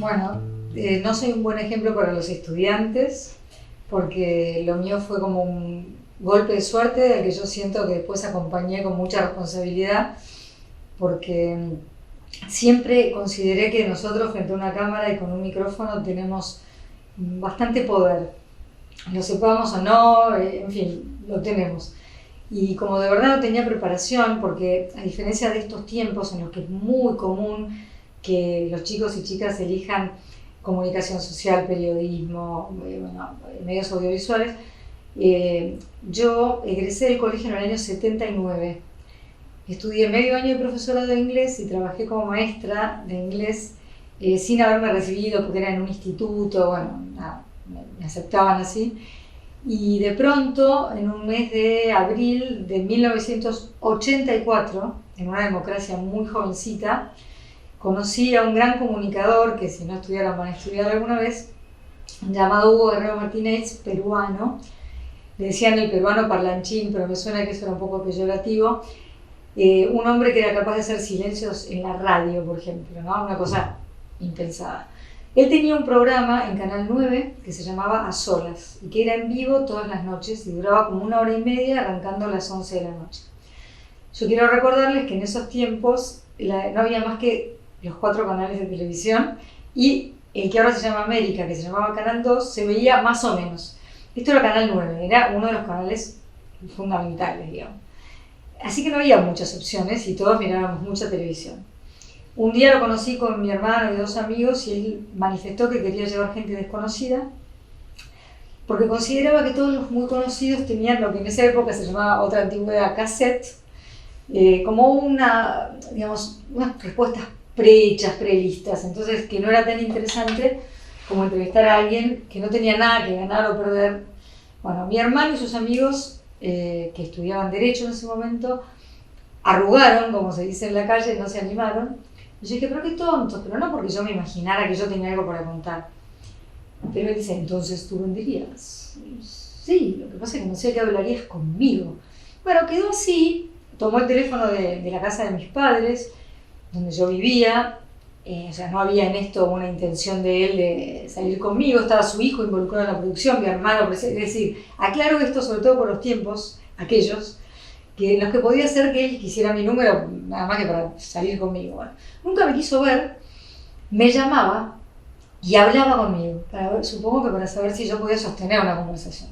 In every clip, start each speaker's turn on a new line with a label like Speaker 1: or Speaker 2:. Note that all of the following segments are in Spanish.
Speaker 1: Bueno, no soy un buen ejemplo para los estudiantes, porque lo mío fue como un golpe de suerte al que yo siento que después acompañé con mucha responsabilidad, porque siempre consideré que nosotros frente a una cámara y con un micrófono tenemos bastante poder, lo sepamos o no, en fin, lo tenemos. Y como de verdad no tenía preparación, porque a diferencia de estos tiempos en los que es muy común que los chicos y chicas elijan comunicación social, periodismo, medios audiovisuales, yo egresé del colegio en el año 79. Estudié medio año de profesora de inglés y trabajé como maestra de inglés sin haberme recibido porque era en un instituto, bueno, nada, me aceptaban así. Y de pronto, en un mes de abril de 1984, en una democracia muy jovencita, conocí a un gran comunicador, que si no estudiaron van a estudiar alguna vez, llamado Hugo Guerrero Martínez, peruano. Le decían el peruano parlanchín, pero me suena que eso era un poco peyorativo. Un hombre que era capaz de hacer silencios en la radio, por ejemplo, ¿no? Una cosa impensada. Él tenía un programa en Canal 9 que se llamaba A Solas y que era en vivo todas las noches y duraba como 1 hora y media arrancando a las 11 de la noche. Yo quiero recordarles que en esos tiempos no había más que los 4 canales de televisión y el que ahora se llama América, que se llamaba Canal 2, se veía más o menos. Esto era Canal 9, era uno de los canales fundamentales, digamos. Así que no había muchas opciones y todos mirábamos mucha televisión. Un día lo conocí con mi hermano y 2 amigos y él manifestó que quería llevar gente desconocida porque consideraba que todos los muy conocidos tenían lo que en esa época se llamaba otra antigüedad cassette, como unas respuestas prehechas, prelistas, entonces que no era tan interesante como entrevistar a alguien que no tenía nada que ganar o perder. Bueno, mi hermano y sus amigos que estudiaban Derecho en ese momento arrugaron, como se dice en la calle, no se animaron. Y yo dije, pero qué tontos, pero no porque yo me imaginara que yo tenía algo para contar. Pero él dice, entonces tú venderías. Sí, lo que pasa es que no sé qué hablarías conmigo. Bueno, quedó así, tomó el teléfono de la casa de mis padres, donde yo vivía, o sea, no había en esto una intención de él de salir conmigo, estaba su hijo involucrado en la producción, mi hermano, es decir, aclaro esto sobre todo por los tiempos, aquellos, que en los que podía ser que él quisiera mi número, nada más que para salir conmigo. Bueno, nunca me quiso ver, me llamaba y hablaba conmigo, supongo que para saber si yo podía sostener una conversación.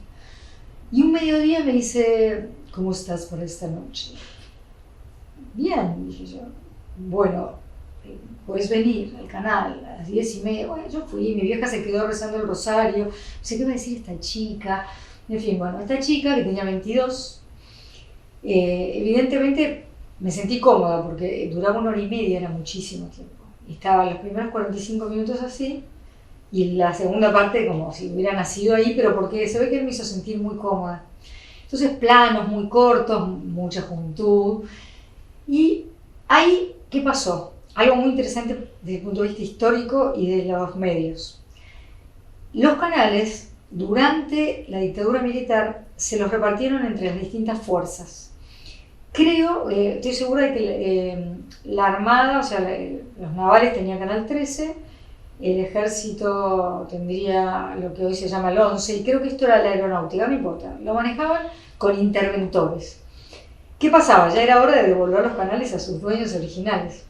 Speaker 1: Y un mediodía me dice, ¿cómo estás por esta noche? Bien, dije yo. Bueno, puedes venir al canal a las 10:30. Bueno, yo fui, mi vieja se quedó rezando el rosario, no sé qué iba a decir esta chica. En fin, bueno, esta chica que tenía 22, evidentemente me sentí cómoda porque duraba 1 hora y media, era muchísimo tiempo. Y estaba los primeros 45 minutos así y la segunda parte como si hubiera nacido ahí, pero porque se ve que él me hizo sentir muy cómoda. Entonces planos muy cortos, mucha juventud. Y ahí, ¿qué pasó? Algo muy interesante desde el punto de vista histórico y de los medios. Los canales, durante la dictadura militar, se los repartieron entre las distintas fuerzas. Creo, estoy segura de que la Armada, o sea, los navales tenían Canal 13, el ejército tendría lo que hoy se llama el 11, y creo que esto era la aeronáutica, no importa, lo manejaban con interventores. ¿Qué pasaba? Ya era hora de devolver los canales a sus dueños originales.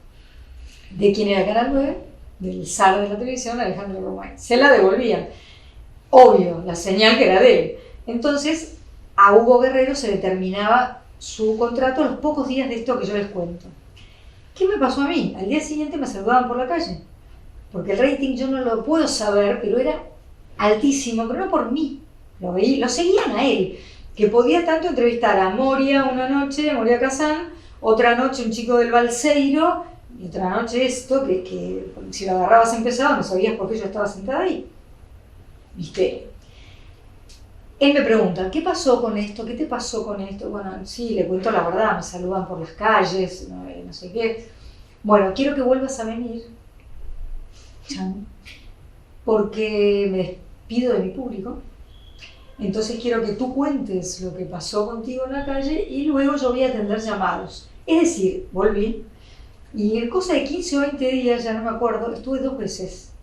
Speaker 1: ¿De quién era Canal 9? Del zar de la televisión, Alejandro Romay. Se la devolvían. Obvio, la señal que era de él. Entonces, a Hugo Guerrero se le terminaba su contrato a los pocos días de esto que yo les cuento. ¿Qué me pasó a mí? Al día siguiente me saludaban por la calle. Porque el rating yo no lo puedo saber, pero era altísimo, pero no por mí. Lo seguían a él. Que podía tanto entrevistar a Moria una noche, Moria Kazán, otra noche un chico del Balseiro, y otra noche esto, que si lo agarrabas empezado no sabías por qué yo estaba sentada ahí. ¿Viste? Él me pregunta, ¿qué pasó con esto? ¿Qué te pasó con esto? Bueno, sí, le cuento la verdad, me saludan por las calles, no sé qué. Bueno, quiero que vuelvas a venir, porque me despido de mi público. Entonces quiero que tú cuentes lo que pasó contigo en la calle y luego yo voy a atender llamados. Es decir, volví y en cosa de 15 o 20 días, ya no me acuerdo, estuve 2 veces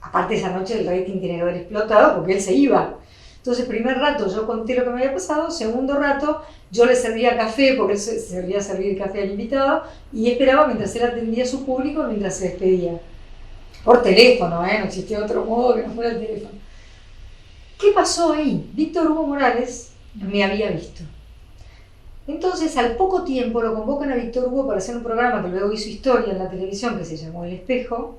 Speaker 1: aparte esa noche el rating tiene que haber explotado porque él se iba. Entonces, primer rato yo conté lo que me había pasado, segundo rato yo le servía café, porque él se servía servir café al invitado, y esperaba mientras él atendía a su público, mientras se despedía. Por teléfono, no existía otro modo que no fuera el teléfono. ¿Qué pasó ahí? Víctor Hugo Morales me había visto. Entonces, al poco tiempo lo convocan a Víctor Hugo para hacer un programa que luego hizo historia en la televisión, que se llamó El Espejo,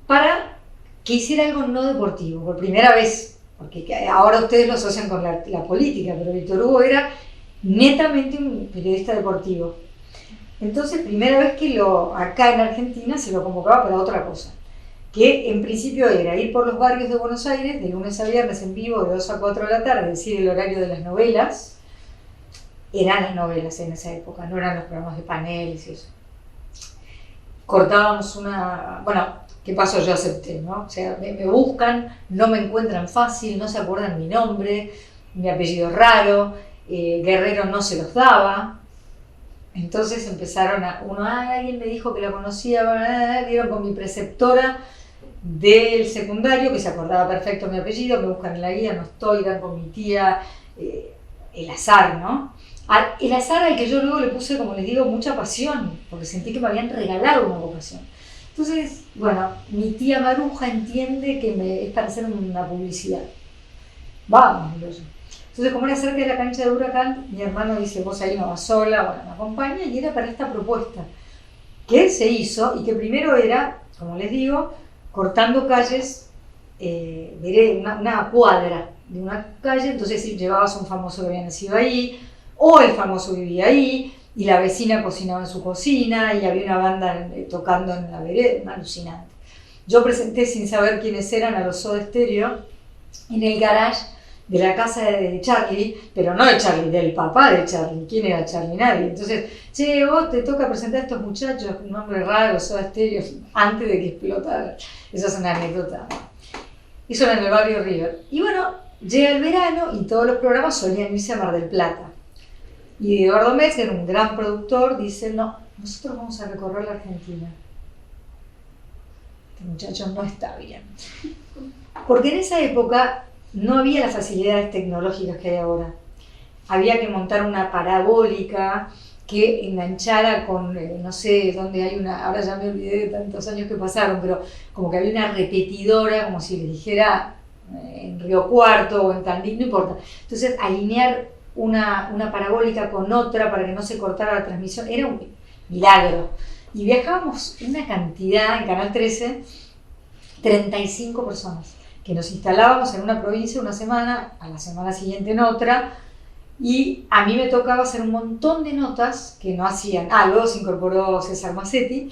Speaker 1: para que hiciera algo no deportivo, por primera vez. Porque ahora ustedes lo asocian con la política, pero Víctor Hugo era netamente un periodista deportivo. Entonces, primera vez que acá en Argentina se lo convocaba para otra cosa, que en principio era ir por los barrios de Buenos Aires de lunes a viernes en vivo de 2 a 4 de la tarde, es decir, el horario de las novelas. Eran las novelas en esa época, no eran los programas de paneles y eso. Cortábamos ¿qué pasó? Yo acepté, ¿no? O sea, me buscan, no me encuentran fácil, no se acuerdan mi nombre, mi apellido es raro, Guerrero no se los daba. Entonces empezaron alguien me dijo que la conocía, dieron con mi preceptora del secundario, que se acordaba perfecto mi apellido, me buscan en la guía, no estoy, dan con mi tía, el azar, ¿no? El azar al que yo luego le puse, como les digo, mucha pasión, porque sentí que me habían regalado una vocación. Entonces, mi tía Maruja entiende que es para hacer una publicidad. Vamos, digo yo. Entonces, como era cerca de la cancha de Huracán, mi hermano dice, vos ahí no vas sola, me acompaña, y era para esta propuesta, que se hizo, y que primero era, como les digo, cortando calles, una cuadra de una calle, entonces si llevabas a un famoso que había nacido ahí, o el famoso vivía ahí, y la vecina cocinaba en su cocina, y había una banda tocando en la vereda, alucinante. Yo presenté sin saber quiénes eran a los Soda Stereo en el garage de la casa de Charlie, pero no de Charlie, del papá de Charlie. ¿Quién era Charlie? Nadie. Entonces, vos te toca presentar a estos muchachos, un nombre raro, Soda Stereo, antes de que explotara. Esa es una anécdota. Eso era en el barrio River. Y llega el verano y todos los programas solían irse a Mar del Plata. Y Eduardo Metz, que era un gran productor, dice, no, nosotros vamos a recorrer la Argentina. Este muchacho no está bien. Porque en esa época no había las facilidades tecnológicas que hay ahora. Había que montar una parabólica que enganchara con, no sé dónde hay ahora ya me olvidé de tantos años que pasaron, pero como que había una repetidora, como si le dijera en Río Cuarto o en Tandil, no importa. Entonces, alinear una parabólica con otra para que no se cortara la transmisión, era un milagro. Y viajábamos una cantidad en Canal 13, 35 personas, que nos instalábamos en una provincia una semana, a la semana siguiente en otra, y a mí me tocaba hacer un montón de notas que no hacían. Luego se incorporó César Massetti,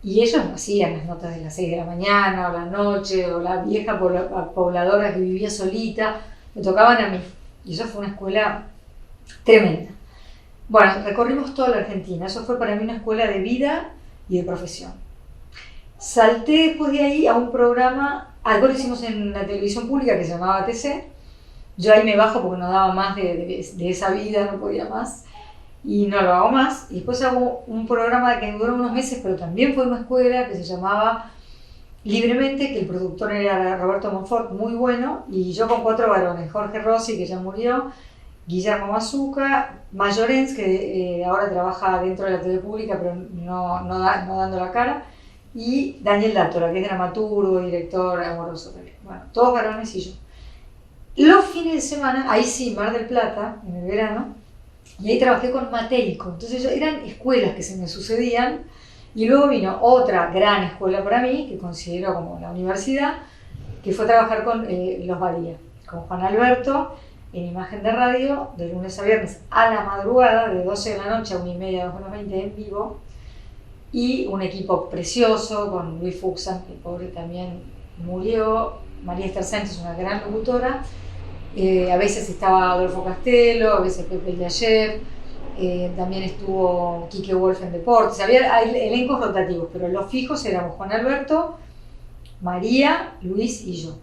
Speaker 1: y ellos no hacían las notas de las 6 de la mañana, o la noche, o la vieja pobladora que vivía solita, me tocaban a mí. Y eso fue una escuela tremenda. Recorrimos toda la Argentina, eso fue para mí una escuela de vida y de profesión. Salté después de ahí a un programa, algo lo hicimos en la televisión pública que se llamaba TC. Yo ahí me bajo porque no daba más de esa vida, no podía más, y no lo hago más. Y después hago un programa que duró unos meses, pero también fue una escuela que se llamaba Libremente, que el productor era Roberto Monfort, muy bueno, y yo con 4 varones, Jorge Rossi, que ya murió, Guillermo Mazuca, Mayorens, que ahora trabaja dentro de la tele pública, pero no dando la cara, y Daniel Dátora, que es dramaturgo, director, amoroso. Todos varones y yo. Los fines de semana, ahí sí, Mar del Plata, en el verano, y ahí trabajé con Mateico. Entonces eran escuelas que se me sucedían, y luego vino otra gran escuela para mí, que considero como la universidad, que fue trabajar con Los Badía, con Juan Alberto, en Imagen de Radio, de lunes a viernes a la madrugada, de 12 de la noche a 1:30, 2:20 en vivo, y un equipo precioso con Luis Fuxan, que el pobre también murió, María Esther Sánchez, una gran locutora, a veces estaba Adolfo Castelo, a veces Pepe el de ayer, también estuvo Quique Wolf en Deportes, había elencos rotativos, pero los fijos éramos Juan Alberto, María, Luis y yo.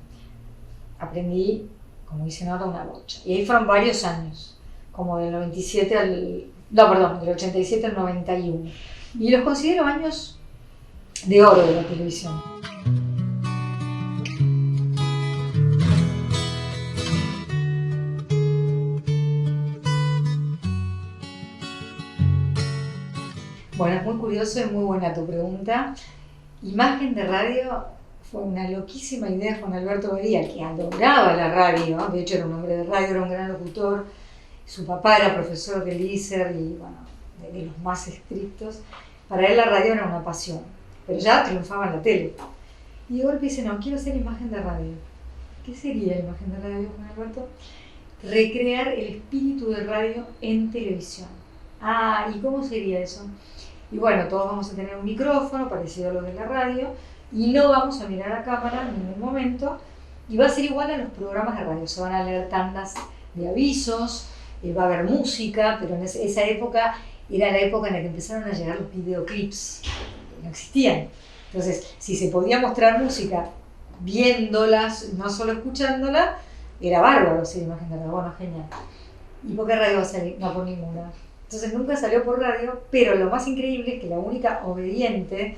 Speaker 1: Aprendí, como dicen ahora, una bocha. Y ahí fueron varios años, como del 97 del 87 al 91. Y los considero años de oro de la televisión. Bueno, es muy curioso y muy buena tu pregunta. Imagen de radio fue una loquísima idea con Alberto Badía, que adoraba la radio, ¿no? De hecho era un hombre de radio, era un gran locutor. Su papá era profesor del ISER y bueno, de los más estrictos. Para él la radio era una pasión, pero ya triunfaba en la tele. Y de golpe dice, no, quiero hacer imagen de radio. ¿Qué sería imagen de radio, Juan Alberto? Recrear el espíritu de radio en televisión. Ah, ¿y cómo sería eso? Y bueno, todos vamos a tener un micrófono parecido a lo de la radio y no vamos a mirar a cámara en ningún momento y va a ser igual a los programas de radio. Se van a leer tandas de avisos, va a haber música, pero en esa época era la época en la que empezaron a llegar los videoclips, que no existían. Entonces, si se podía mostrar música viéndolas, no solo escuchándola, era bárbaro hacer imagen de radio. Bueno, genial. ¿Y por qué radio va a salir? No, por ninguna. Entonces nunca salió por radio, pero lo más increíble es que la única obediente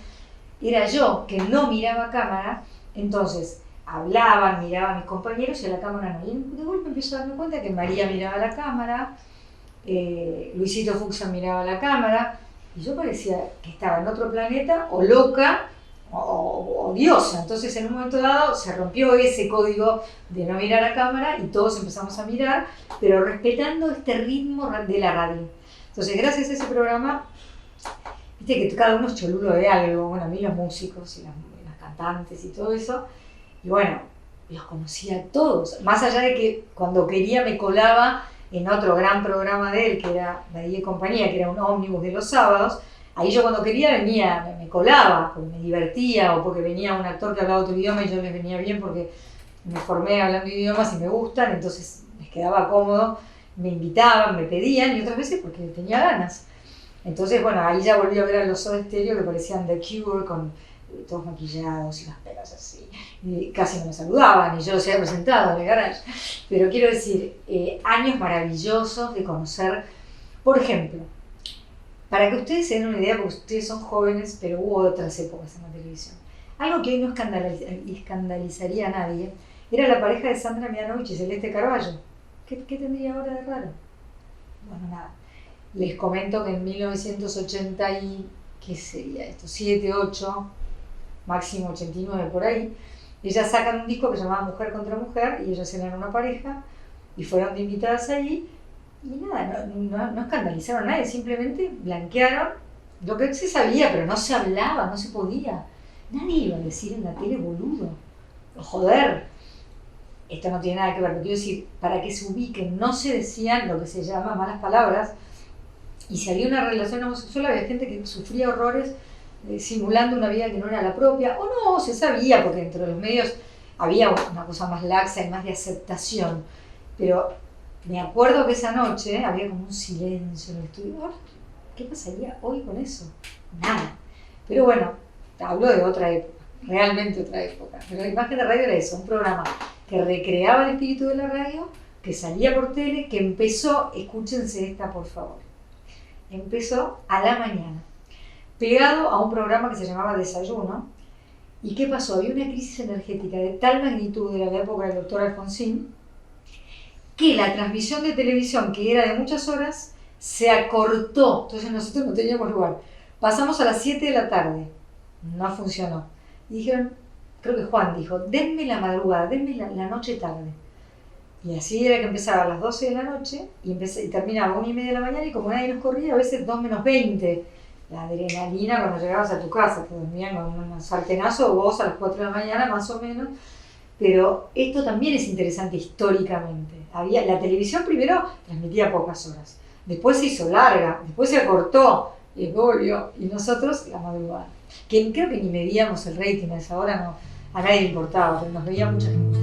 Speaker 1: era yo, que no miraba cámara. Entonces hablaban, miraba a mis compañeros y a la cámara no. Y de golpe empiezo a darme cuenta que María miraba la cámara, Luisito Fuxan miraba la cámara, y yo parecía que estaba en otro planeta, o loca, o diosa. Entonces en un momento dado se rompió ese código de no mirar a cámara y todos empezamos a mirar, pero respetando este ritmo de la radio. Entonces, gracias a ese programa, viste que cada uno es cholulo de algo. Bueno, a mí los músicos y las cantantes y todo eso, y bueno, los conocía a todos. Más allá de que cuando quería me colaba en otro gran programa de él, que era Badía y Compañía, que era un ómnibus de los sábados. Ahí yo cuando quería venía, me colaba, porque me divertía, o porque venía un actor que hablaba otro idioma y yo les venía bien porque me formé hablando idiomas y me gustan, entonces les quedaba cómodo. Me invitaban, me pedían, y otras veces porque tenía ganas. Entonces, bueno, ahí ya volví a ver a los Soda Stereo que parecían The Cure, con todos maquillados y las pelas así. Y casi no me saludaban, y yo los había presentado en el garage. Pero quiero decir, años maravillosos de conocer. Por ejemplo, para que ustedes se den una idea, porque ustedes son jóvenes, pero hubo otras épocas en la televisión. Algo que hoy no escandalizaría a nadie, era la pareja de Sandra Mianovich y Celeste Carballo. ¿Qué tendría ahora de raro? Bueno, nada. Les comento que en 1980 y, ¿qué sería esto? 7, 8, máximo 89 por ahí, ellas sacan un disco que se llamaba Mujer contra Mujer y ellas eran una pareja y fueron de invitadas ahí y nada, no escandalizaron a nadie, simplemente blanquearon lo que se sabía, pero no se hablaba, no se podía. Nadie iba a decir en la tele boludo o joder. Esto no tiene nada que ver, pero quiero decir, para que se ubiquen, no se decían lo que se llama malas palabras, y si había una relación homosexual había gente que sufría horrores simulando una vida que no era la propia, o no, se sabía, porque dentro de los medios había una cosa más laxa y más de aceptación, pero me acuerdo que esa noche había como un silencio en el estudio. ¿Qué pasaría hoy con eso? Nada. Pero bueno, hablo de otra época, realmente otra época, pero la imagen de radio era eso, un programa que recreaba el espíritu de la radio, que salía por tele, que empezó, escúchense esta por favor, empezó a la mañana, pegado a un programa que se llamaba Desayuno. ¿Y qué pasó? Había una crisis energética de tal magnitud, era la época del doctor Alfonsín, que la transmisión de televisión, que era de muchas horas, se acortó, entonces nosotros no teníamos lugar. Pasamos a las 7 de la tarde, no funcionó. Y dijeron, creo que Juan dijo, denme la madrugada, denme la noche tarde. Y así era que empezaba a las 12 de la noche y terminaba a 1:30 de la mañana, y como nadie nos corría, a veces 2 menos 20. La adrenalina cuando llegabas a tu casa, te dormían con un sartenazo, vos a las 4 de la mañana más o menos. Pero esto también es interesante históricamente. La televisión primero transmitía pocas horas, después se hizo larga, después se acortó, y después volvió, y nosotros la madrugada. Que creo que ni medíamos el rating a esa hora, no, a nadie le importaba, pero nos veía mucha gente.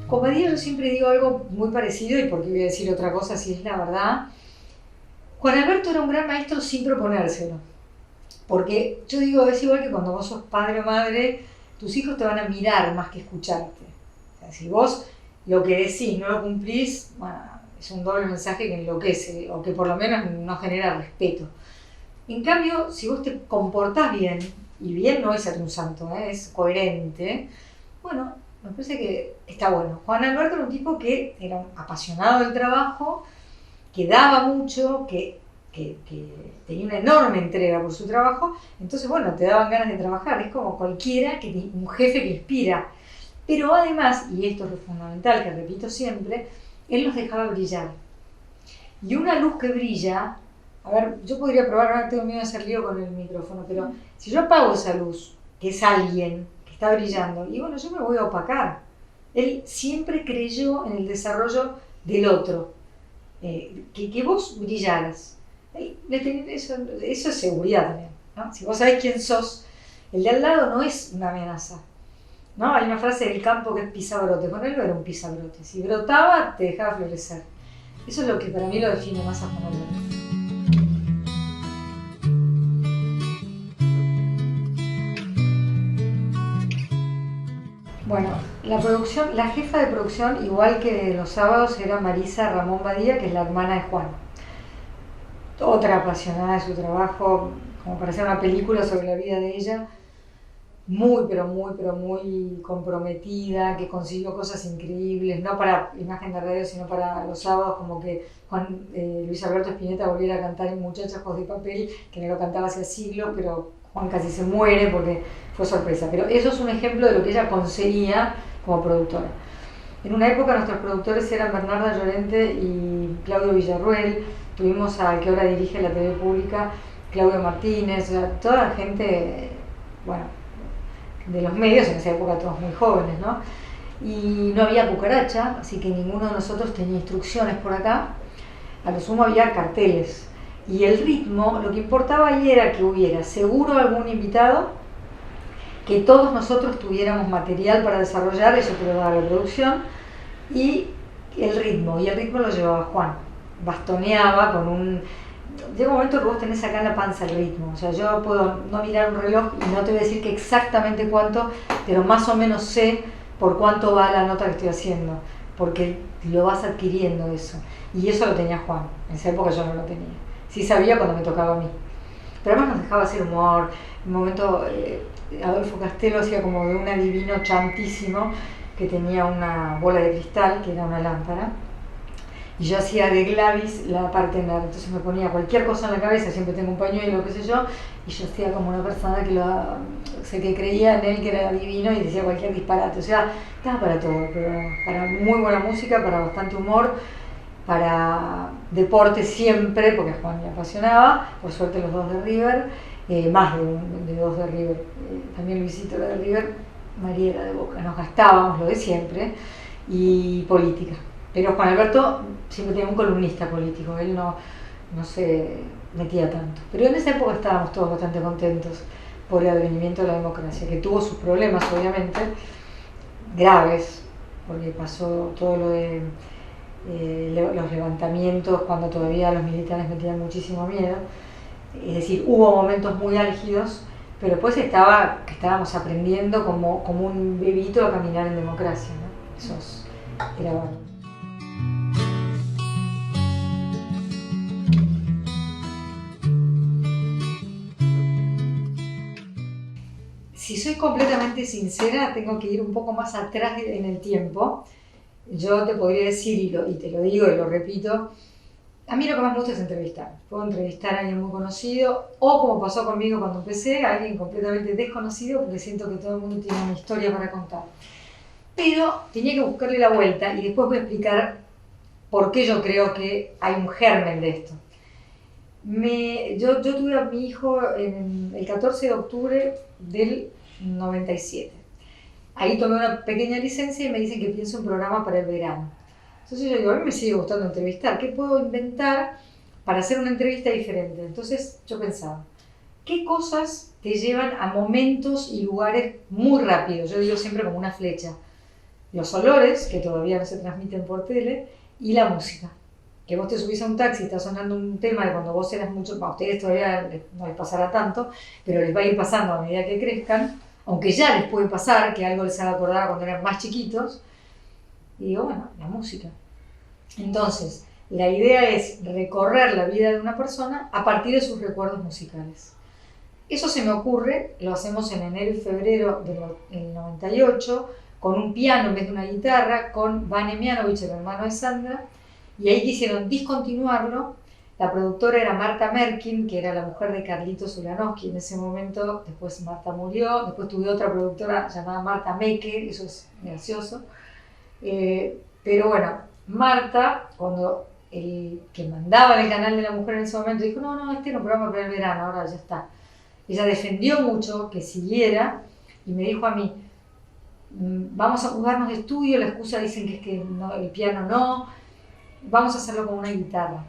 Speaker 1: Con Badía yo siempre digo algo muy parecido, y porque voy a decir otra cosa si es la verdad. Juan Alberto era un gran maestro sin proponérselo, porque yo digo, es igual que cuando vos sos padre o madre, tus hijos te van a mirar más que escucharte. O sea, si vos lo que decís no lo cumplís, bueno, es un doble mensaje que enloquece, o que por lo menos no genera respeto. En cambio, si vos te comportás bien, y bien no es ser un santo, es coherente, bueno, me parece que está bueno. Juan Alberto era un tipo que era un apasionado del trabajo, que daba mucho, que tenía una enorme entrega por su trabajo, entonces bueno, te daban ganas de trabajar, es como cualquiera, un jefe que inspira. Pero además, y esto es lo fundamental que repito siempre, él nos dejaba brillar. Y una luz que brilla, a ver, yo podría probar, ahora tengo miedo de hacer lío con el micrófono, pero si yo apago esa luz, que es alguien que está brillando, y bueno, yo me voy a opacar. Él siempre creyó en el desarrollo del otro, que vos brillaras. Eso es seguridad también, ¿no? Si vos sabés quién sos, el de al lado no es una amenaza, ¿no? Hay una frase del campo que es pisabrote. Con él no era un pisabrote. Si brotaba, te dejaba florecer. Eso es lo que para mí lo define más a Juan Alberto. Bueno, la jefa de producción, igual que los sábados, era Marisa Ramón Badía, que es la hermana de Juan. Otra apasionada de su trabajo, como para hacer una película sobre la vida de ella. Muy, pero muy comprometida, que consiguió cosas increíbles, no para Imagen de Radio, sino para los sábados, como que Luis Alberto Spinetta volviera a cantar en Muchachos de Papel, que no lo cantaba hace siglos, pero Juan casi se muere porque fue sorpresa. Pero eso es un ejemplo de lo que ella conseguía como productora. En una época nuestros productores eran Bernarda Llorente y Claudio Villarruel, tuvimos al que ahora dirige la TV pública, Claudio Martínez, o sea, toda la gente, bueno, de los medios, en esa época todos muy jóvenes, ¿no? Y no había cucaracha, así que ninguno de nosotros tenía instrucciones por acá, a lo sumo había carteles. Y el ritmo, lo que importaba ahí era que hubiera seguro algún invitado, que todos nosotros tuviéramos material para desarrollar, eso te lo daba la producción, y el ritmo lo llevaba Juan, bastoneaba con un... Llega un momento que vos tenés acá en la panza el ritmo, o sea, yo puedo no mirar un reloj y no te voy a decir que exactamente cuánto, pero más o menos sé por cuánto va la nota que estoy haciendo, porque lo vas adquiriendo eso. Y eso lo tenía Juan, en esa época yo no lo tenía. Sí sabía cuando me tocaba a mí. Pero además nos dejaba hacer humor. En un momento Adolfo Castelo hacía como de un adivino chantísimo que tenía una bola de cristal, que era una lámpara. Y yo hacía de Gladys la parte nerd, entonces me ponía cualquier cosa en la cabeza, siempre tengo un pañuelo, qué sé yo, y yo hacía como una persona que creía en él, que era divino, y decía cualquier disparate. O sea, estaba para todo, pero para muy buena música, para bastante humor, para deporte siempre, porque a Juan le apasionaba, por suerte los dos de River, más de dos de River, también Luisito era de River, María era de Boca, nos gastábamos lo de siempre, y política. Pero Juan Alberto siempre tenía un columnista político, él no se metía tanto. Pero en esa época estábamos todos bastante contentos por el advenimiento de la democracia, que tuvo sus problemas obviamente, graves, porque pasó todo lo de los levantamientos cuando todavía los militares metían muchísimo miedo. Es decir, hubo momentos muy álgidos, pero después estábamos aprendiendo como un bebito a caminar en democracia, ¿no? Eso era bueno. Si soy completamente sincera, tengo que ir un poco más atrás en el tiempo. Yo te podría decir, y te lo digo y lo repito, a mí lo que más me gusta es entrevistar. Puedo entrevistar a alguien muy conocido, o como pasó conmigo cuando empecé, a alguien completamente desconocido, porque siento que todo el mundo tiene una historia para contar. Pero tenía que buscarle la vuelta, y después voy a explicar por qué yo creo que hay un germen de esto. Yo tuve a mi hijo el 14 de octubre del 97. Ahí tomé una pequeña licencia y me dicen que pienso un programa para el verano. Entonces yo digo, a mí me sigue gustando entrevistar, ¿qué puedo inventar para hacer una entrevista diferente? Entonces yo pensaba, ¿qué cosas te llevan a momentos y lugares muy rápidos? Yo digo siempre como una flecha. Los olores, que todavía no se transmiten por tele, y la música. Que vos te subís a un taxi y está sonando un tema de cuando vos eras mucho, a ustedes todavía no les pasará tanto, pero les va a ir pasando a medida que crezcan, aunque ya les puede pasar que algo les haga acordar cuando eran más chiquitos. Y digo, bueno, la música. Entonces, la idea es recorrer la vida de una persona a partir de sus recuerdos musicales. Eso se me ocurre, lo hacemos en enero y febrero del 98, con un piano en vez de una guitarra, con Vane Mianovich, el hermano de Sandra, y ahí quisieron discontinuarlo. La productora era Marta Merkin, que era la mujer de Carlitos Ulanowski en ese momento. Después Marta murió, después tuve otra productora llamada Marta Meke, eso es gracioso. Pero bueno, Marta, cuando el que mandaba en el canal de la mujer en ese momento dijo, no, este era un programa para el verano, ahora ya está. Ella defendió mucho que siguiera y me dijo a mí, vamos a mudarnos de estudio, la excusa dicen que es que no, el piano no, vamos a hacerlo con una guitarra.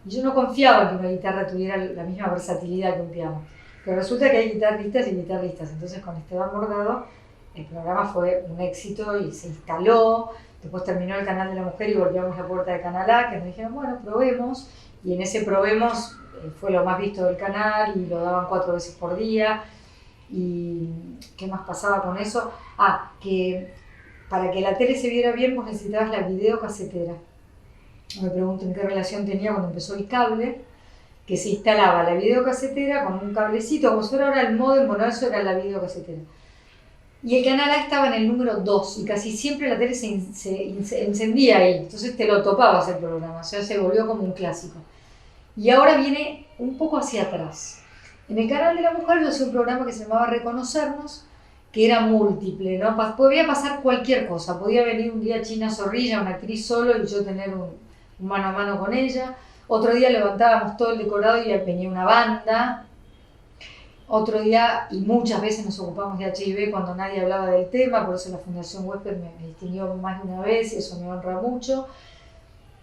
Speaker 1: Y yo no confiaba en que una guitarra tuviera la misma versatilidad que un piano. Pero resulta que hay guitarristas y guitarristas. Entonces con Esteban Bordado el programa fue un éxito y se instaló. Después terminó el canal de la mujer y volvíamos a la puerta de Canal A, que nos dijeron, bueno, probemos. Y en ese probemos fue lo más visto del canal y lo daban 4 veces por día. ¿Y qué más pasaba con eso? Que para que la tele se viera bien vos necesitabas la videocasetera. Me pregunto qué relación tenía cuando empezó el cable, que se instalaba la videocasetera con un cablecito, como si fuera ahora el módem, bueno, eso era la videocasetera. Y el canal A estaba en el número 2 y casi siempre la tele se encendía ahí, entonces te lo topabas el programa, o sea, se volvió como un clásico. Y ahora viene un poco hacia atrás. En el canal de la mujer yo hacía un programa que se llamaba Reconocernos, que era múltiple, ¿no? Podía pasar cualquier cosa, podía venir un día China Zorrilla, una actriz solo, y yo tener un mano a mano con ella. Otro día levantábamos todo el decorado y venía una banda. Otro día, y muchas veces nos ocupamos de HIV cuando nadie hablaba del tema, por eso la Fundación Huésped me distinguió más de una vez y eso me honra mucho.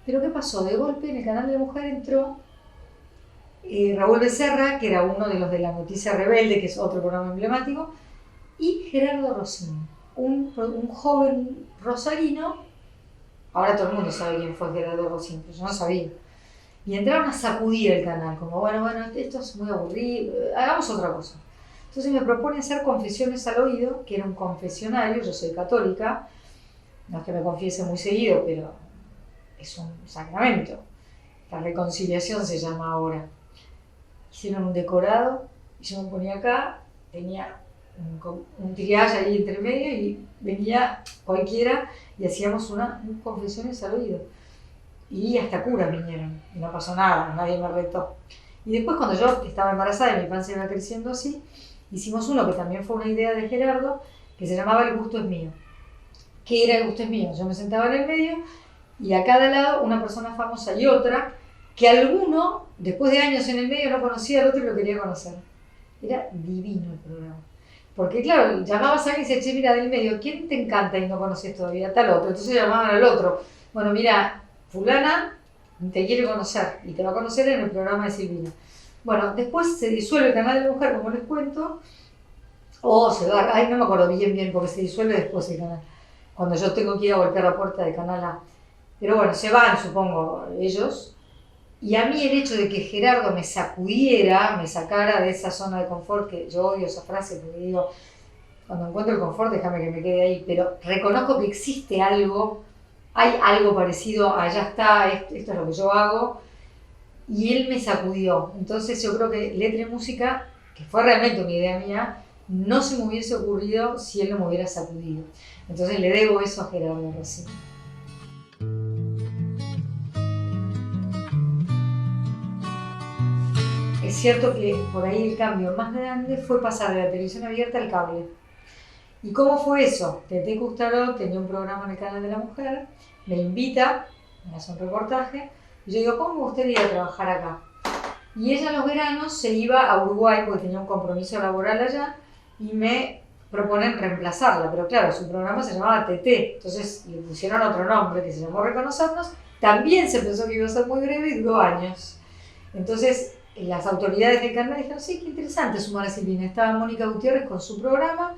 Speaker 1: Pero ¿qué pasó? De golpe en el canal de la mujer entró Raúl Becerra, que era uno de los de La Noticia Rebelde, que es otro programa emblemático, y Gerardo Rossini, un joven rosarino. Ahora todo el mundo sabe quién fue Gerardo Rossini, pero yo no sabía. Y entraron a sacudir el canal, como bueno, esto es muy aburrido, hagamos otra cosa. Entonces me propone hacer Confesiones al Oído, que era un confesionario, yo soy católica, no es que me confiese muy seguido, pero es un sacramento. La reconciliación se llama ahora. Hicieron un decorado, y yo me ponía acá, tenía un triage ahí entre medio y venía cualquiera y hacíamos un Confesiones al Oído. Y hasta curas vinieron, y no pasó nada, nadie me retó. Y después cuando yo estaba embarazada y mi panza iba creciendo así, hicimos uno que también fue una idea de Gerardo, que se llamaba El Gusto es Mío. ¿Qué era El Gusto es Mío? Yo me sentaba en el medio y a cada lado una persona famosa y otra, que alguno, después de años en el medio, no conocía al otro y lo quería conocer. Era divino el programa. Porque claro, llamabas a alguien y decías, che, mira, del medio, ¿quién te encanta y no conoces todavía? Tal otro. Entonces llamaban al otro. Bueno, mira, fulana te quiere conocer y te va a conocer en el programa de Silvina. Bueno, después se disuelve el canal de la mujer, como les cuento, o se va, no me acuerdo bien, porque se disuelve después el canal, cuando yo tengo que ir a golpear la puerta de Canal A. Pero bueno, se van, supongo, ellos. Y a mí el hecho de que Gerardo me sacudiera, me sacara de esa zona de confort, que yo odio esa frase porque digo, cuando encuentro el confort déjame que me quede ahí, pero reconozco que existe algo, hay algo parecido a ya está, esto es lo que yo hago, y él me sacudió. Entonces yo creo que Letra y Música, que fue realmente una idea mía, no se me hubiese ocurrido si él no me hubiera sacudido. Entonces le debo eso a Gerardo Rossini. Es cierto que por ahí el cambio más grande fue pasar de la televisión abierta al cable. ¿Y cómo fue eso? Tete Cousteau tenía un programa en el canal de la mujer, me invita, me hace un reportaje, y yo digo, ¿cómo me gustaría trabajar acá? Y ella en los veranos se iba a Uruguay porque tenía un compromiso laboral allá y me proponen reemplazarla, pero claro, su programa se llamaba Tete, entonces le pusieron otro nombre que se llamó Reconocernos, también se pensó que iba a ser muy breve y duró años. Entonces las autoridades del canal dijeron, sí, qué interesante sumar a Silvina. Estaba Mónica Gutiérrez con su programa,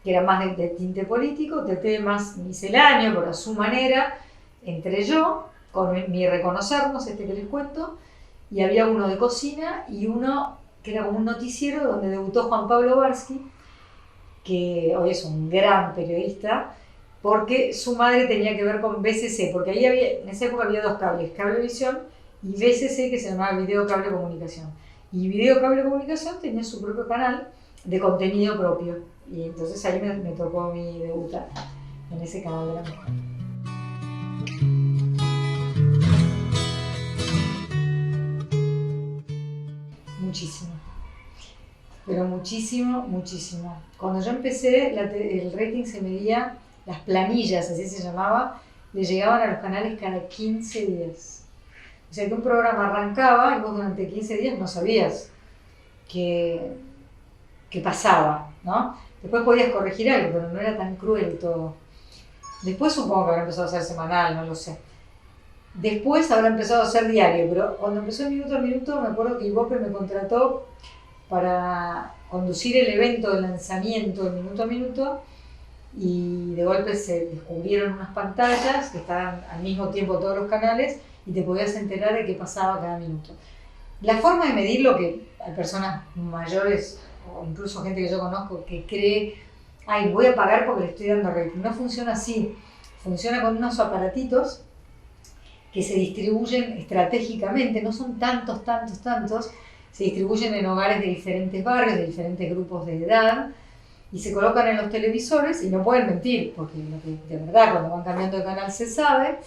Speaker 1: que era más de tinte político, Tete más misceláneo, pero a su manera, entre yo, con mi Reconocernos, que les cuento, y había uno de cocina y uno que era como un noticiero donde debutó Juan Pablo Barsky, que hoy es un gran periodista, porque su madre tenía que ver con BCC, porque ahí había, en esa época había dos cables, Cablevisión y BCC, que se llamaba Video Cable Comunicación. Y Video Cable Comunicación tenía su propio canal de contenido propio. Y entonces ahí me tocó a mí debutar. en ese canal de la mujer. Muchísimo, pero muchísimo, muchísimo. Cuando yo empecé, el rating se medía, las planillas, así se llamaba, le llegaban a los canales cada 15 días. O sea que un programa arrancaba y vos durante 15 días no sabías qué pasaba, ¿no? Después podías corregir algo, pero no era tan cruel todo. Después supongo que habrá empezado a ser semanal, no lo sé. Después habrá empezado a ser diario, pero cuando empezó el Minuto a Minuto me acuerdo que Ibope me contrató para conducir el evento de lanzamiento del Minuto a Minuto y de golpe se descubrieron unas pantallas que estaban al mismo tiempo todos los canales y te podías enterar de qué pasaba cada minuto. La forma de medirlo, que hay personas mayores o incluso gente que yo conozco que cree, ay, voy a pagar porque le estoy dando rating. No funciona así. Funciona con unos aparatitos que se distribuyen estratégicamente, no son tantos, se distribuyen en hogares de diferentes barrios, de diferentes grupos de edad, y se colocan en los televisores y no pueden mentir, porque de verdad cuando van cambiando de canal se sabe,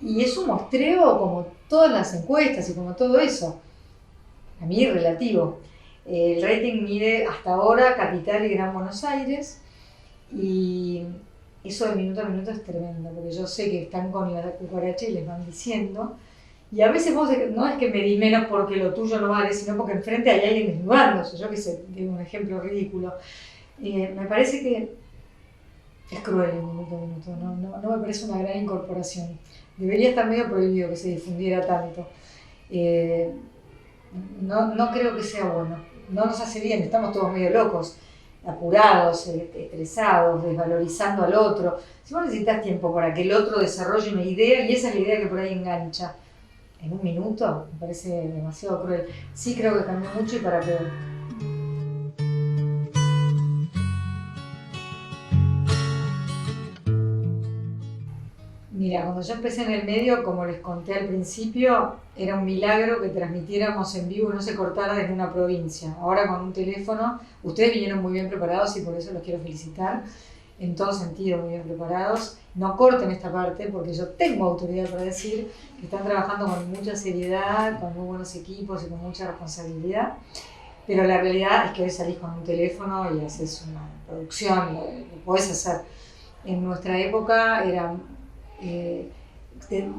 Speaker 1: y es un muestreo como todas las encuestas y como todo eso. A mí relativo. El rating mide hasta ahora Capital y Gran Buenos Aires, y eso de minuto a minuto es tremendo, porque yo sé que están con la cucaracha y les van diciendo, y a veces vos no es que medís menos porque lo tuyo no vale, sino porque enfrente hay alguien desnudándose. Yo que sé, digo un ejemplo ridículo. Me parece que es cruel el minuto a minuto, no me parece una gran incorporación. Debería estar medio prohibido que se difundiera tanto. No creo que sea bueno, no nos hace bien, estamos todos medio locos, apurados, estresados, desvalorizando al otro. Si vos necesitas tiempo para que el otro desarrolle una idea, y esa es la idea que por ahí engancha, en un minuto, me parece demasiado cruel. Sí creo que cambió mucho y para peor. Mira, cuando yo empecé en el medio, como les conté al principio, era un milagro que transmitiéramos en vivo y no se cortara desde una provincia. Ahora con un teléfono, ustedes vinieron muy bien preparados y por eso los quiero felicitar, en todo sentido muy bien preparados. No corten esta parte porque yo tengo autoridad para decir que están trabajando con mucha seriedad, con muy buenos equipos y con mucha responsabilidad. Pero la realidad es que hoy salís con un teléfono y haces una producción, lo podés hacer. En nuestra época era...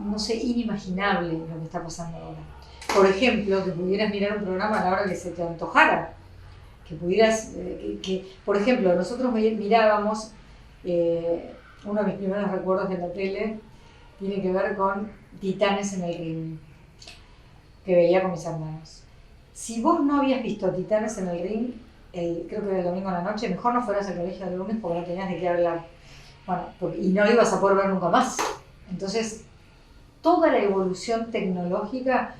Speaker 1: no sé, inimaginable lo que está pasando ahora. Por ejemplo, que pudieras mirar un programa a la hora que se te antojara, que pudieras, por ejemplo, nosotros mirábamos, uno de mis primeros recuerdos de la tele tiene que ver con Titanes en el Ring, que veía con mis hermanos. Si vos no habías visto Titanes en el Ring, creo que era el domingo a la noche, mejor no fueras al colegio el lunes porque no tenías de qué hablar. Bueno, y no lo ibas a poder ver nunca más. Entonces, toda la evolución tecnológica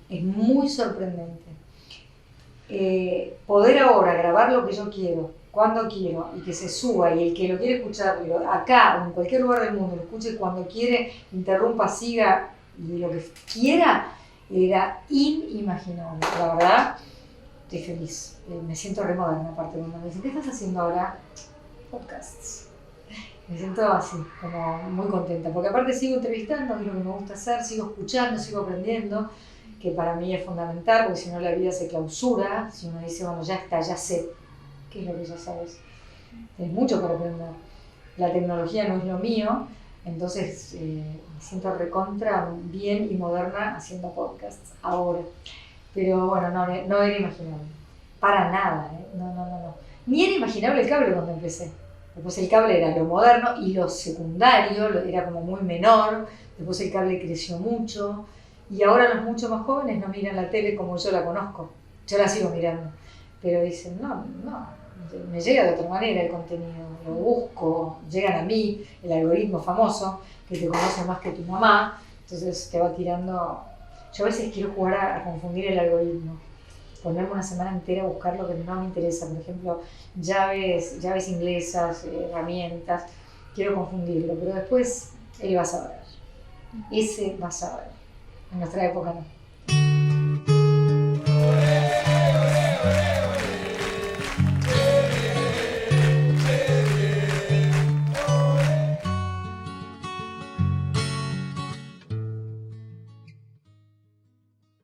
Speaker 1: es muy sorprendente. Poder ahora grabar lo que yo quiero, cuando quiero, y que se suba, y el que lo quiere escuchar acá o en cualquier lugar del mundo, lo escuche cuando quiere, interrumpa, siga, y lo que quiera, era inimaginable. La verdad, estoy feliz. Me siento re moderna, aparte, cuando me dicen, ¿qué estás haciendo ahora? Podcasts. Me siento así, como muy contenta, porque aparte sigo entrevistando, que es lo que me gusta hacer, sigo escuchando, sigo aprendiendo, que para mí es fundamental, porque si no la vida se clausura, si uno dice, bueno, ya está, ya sé, ¿qué es lo que ya sabes? Tienes mucho para aprender. La tecnología no es lo mío, entonces me siento recontra bien y moderna haciendo podcasts ahora. Pero bueno, no era imaginable, para nada, no. Ni era imaginable el cable cuando empecé. Después el cable era lo moderno y lo secundario, era como muy menor. Después el cable creció mucho y ahora los mucho más jóvenes no miran la tele como yo la conozco. Yo la sigo mirando, pero dicen, no, me llega de otra manera el contenido, lo busco, llegan a mí, el algoritmo famoso, que te conoce más que tu mamá, entonces te va tirando. Yo a veces quiero jugar a confundir el algoritmo. Ponerme una semana entera a buscar lo que no me interesa, por ejemplo, llaves inglesas, herramientas, quiero confundirlo, pero después él va a saber, ese va a saber, en nuestra época no.